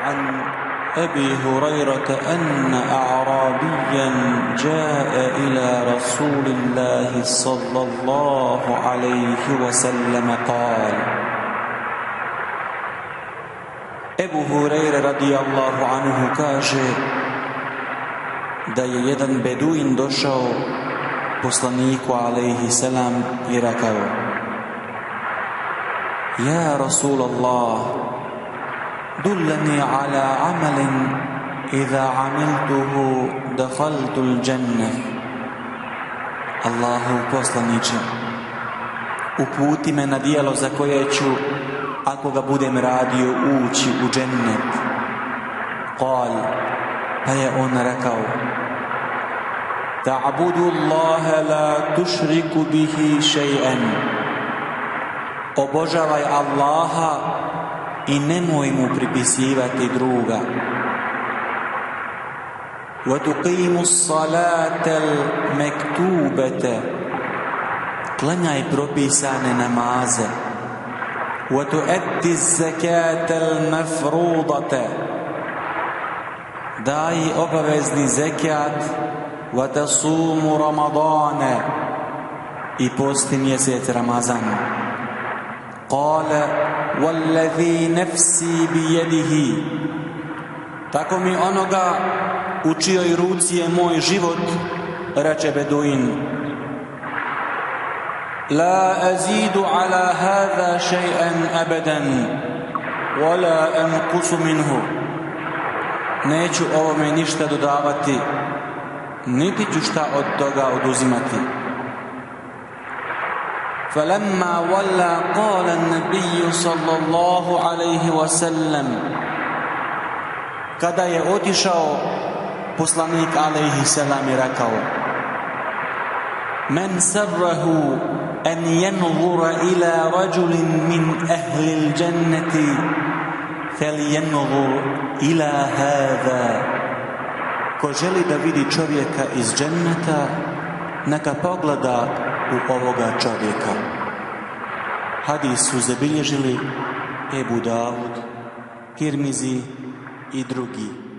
عن أبي هريرة أن أعرابيا جاء إلى رسول الله صلى الله عليه وسلم قال Ebu Hurajra radijallahu anhu kaže da je jedan beduin došao poslaniku alejhi selam i rekao: Ja Rasulallah, dullani ala amalin idha amiltuhu dakhaltul dženneh. Allahu poslaniče, uputi me na dijelo za koje ću, ako ga budem radio, ući u džennet. Kal, pa je on rekao: Ta'budu Allaha la tušriku bihi še'an. Obožavaj Allaha i nemoj mu pripisivati druga. Wa tuqimu salatal mektubete. Klanjaj propisane namaze. Wa tuaddi zakatal mafrudate. Daj obavezni zekat. Wa tasumu ramadane. I posti mjesec Ramazan. Kale, wallazi nafsi bijedihi. Tako mi onoga u čijoj ruci je moj život, reče beduin. La azidu ala hada še'an abadan, wala anqusu minhu. Neću ovome ništa dodavati, niti ću šta od toga oduzimati. فلما ولى قال النبي صلى الله عليه وسلم. Kada je otišao, poslanik alejhi selam je rekao: Men sarrahu an yanzura ila rajulin min ahli al-jannati falyanzur ila hada. Ko želi da vidi čovjeka iz dženneta, neka pogleda u ovoga čovjeka. Hadis su zabilježili Ebu Davud, Tirmizi i drugi.